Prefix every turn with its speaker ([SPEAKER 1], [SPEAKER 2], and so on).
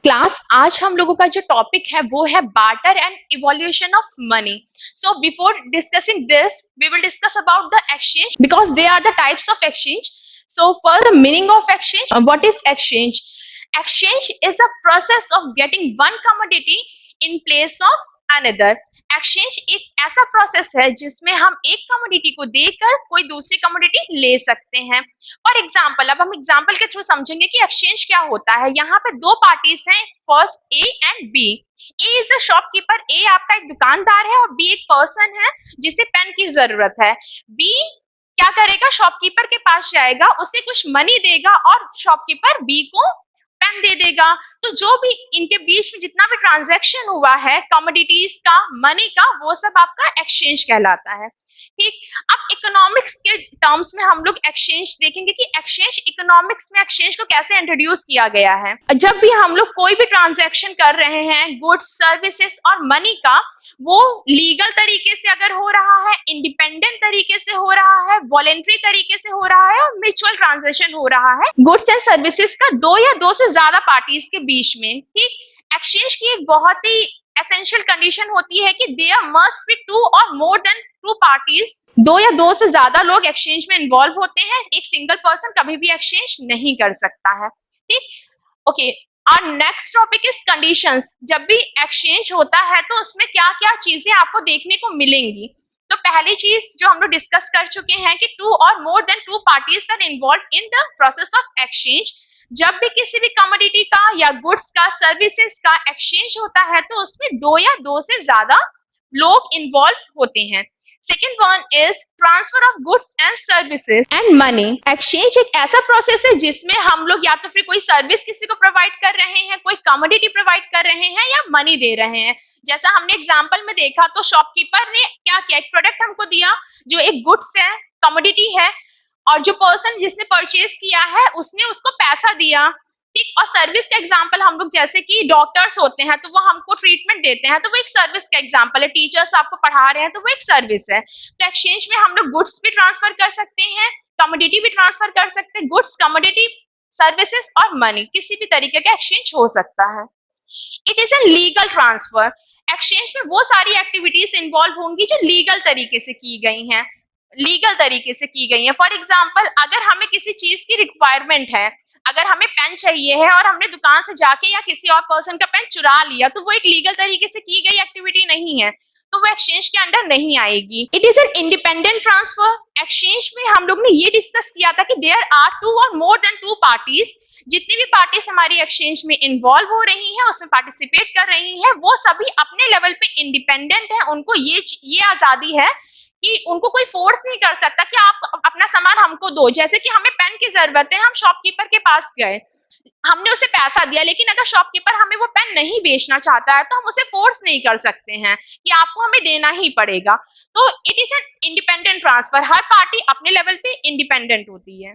[SPEAKER 1] Class आज हम लोगों का जो टॉपिक है वो है barter and evolution of money. So before discussing this we will discuss about the exchange because they are the types of exchange. So for the meaning of exchange, what is exchange? Exchange is a process of getting one commodity in place of another. Exchange एक ऐसा process है जिसमें हम एक commodity को देकर कोई दूसरी कमोडिटी ले सकते हैं. फॉर एग्जाम्पल, अब हम एग्जाम्पल के थ्रू समझेंगे कि एक्सचेंज क्या होता है. यहाँ पे दो पार्टीज हैं, first A and B. A is a shopkeeper, A आपका एक दुकानदार है, और बी एक पर्सन है जिसे पेन की जरूरत है. बी क्या करेगा? शॉपकीपर के पास जाएगा, उसे कुछ मनी देगा और शॉपकीपर बी को पेन दे देगा. तो जो भी इनके बीच में जितना भी ट्रांजैक्शन हुआ है कमोडिटीज का, मनी का, वो सब आपका एक्सचेंज कहलाता है. ठीक. अब इकोनॉमिक्स के टर्म्स में हम लोग एक्सचेंज देखेंगे कि एक्सचेंज इकोनॉमिक्स में एक्सचेंज को कैसे इंट्रोड्यूस किया गया है. जब भी हम लोग कोई भी ट्रांजैक्शन कर रहे हैं गुड्स, सर्विसेज और मनी का, वो लीगल तरीके से अगर हो रहा है, इंडिपेंडेंट तरीके से हो रहा है, वॉलेंट्री तरीके से हो रहा है, और म्यूचुअल ट्रांजैक्शन हो रहा है गुड्स एंड सर्विसेज का दो या दो से ज्यादा पार्टीज के बीच में. ठीक. एक्सचेंज की एक बहुत ही एसेंशियल कंडीशन होती है कि देयर मस्ट बी टू और मोर देन टू पार्टीज. दो या दो से ज्यादा लोग एक्सचेंज में इन्वॉल्व होते हैं. एक सिंगल पर्सन कभी भी एक्सचेंज नहीं कर सकता है. ठीक. ओके. और नेक्स्ट टॉपिक इज कंडीशंस. जब भी एक्सचेंज होता है तो उसमें क्या क्या चीजें आपको देखने को मिलेंगी. तो पहली चीज जो हम लोग डिस्कस कर चुके हैं कि टू और more than two parties are involved in the process of exchange. जब भी किसी भी कमोडिटी का या गुड्स का, सर्विसेज का एक्सचेंज होता है तो उसमें दो या दो से ज्यादा लोग इन्वॉल्व होते हैं. Second one is transfer of goods and services and money. Exchange एक ऐसा प्रोसेस है जिसमें हम लोग या तो फिर कोई सर्विस किसी को प्रोवाइड कर रहे हैं, कोई कमोडिटी प्रोवाइड कर रहे हैं, या मनी दे रहे हैं. जैसा हमने एग्जांपल में देखा, तो शॉपकीपर ने क्या किया, एक प्रोडक्ट हमको दिया जो एक गुड्स है, कमोडिटी है, और जो पर्सन जिसने परचेज किया है उसने उसको पैसा दिया. ठीक. और सर्विस का एग्जांपल हम लोग, जैसे कि डॉक्टर्स होते हैं तो वो हमको ट्रीटमेंट देते हैं, तो वो एक सर्विस का एग्जांपल है. टीचर्स आपको पढ़ा रहे हैं तो वो एक सर्विस है. तो एक्सचेंज में हम लोग गुड्स भी ट्रांसफर कर सकते हैं, कमोडिटी भी ट्रांसफर कर सकते हैं. गुड्स, कमोडिटी, सर्विसेज और मनी, किसी भी तरीके का एक्सचेंज हो सकता है. It is a legal transfer. Exchange में वो सारी एक्टिविटीज इन्वॉल्व होंगी जो लीगल तरीके से की गई हैं, लीगल तरीके से की गई है. फॉर एग्जाम्पल, अगर हमें किसी चीज की रिक्वायरमेंट है, अगर हमें पेन चाहिए है और हमने दुकान से जाके या किसी और पर्सन का पेन चुरा लिया, तो वो एक लीगल तरीके से की गई एक्टिविटी नहीं है, तो वो एक्सचेंज के अंडर नहीं आएगी. It is an independent transfer. Exchange में हम लोग ने ये डिस्कस किया था कि देयर आर टू और मोर देन टू पार्टीज. जितनी भी पार्टीज हमारी एक्सचेंज में इन्वॉल्व हो रही हैं, उसमें पार्टिसिपेट कर रही हैं, वो सभी अपने लेवल पे इंडिपेंडेंट है. उनको ये आजादी है कि उनको कोई फोर्स नहीं कर सकता कि आप अपना सामान हमको दो. जैसे कि हमें पेन की जरूरत है, हम शॉपकीपर के पास गए, हमने उसे पैसा दिया, लेकिन अगर शॉपकीपर हमें वो पेन नहीं बेचना चाहता है तो हम उसे फोर्स नहीं कर सकते हैं कि आपको हमें देना ही पड़ेगा. तो it is an independent transfer. Her party अपने लेवल पे इंडिपेंडेंट होती है.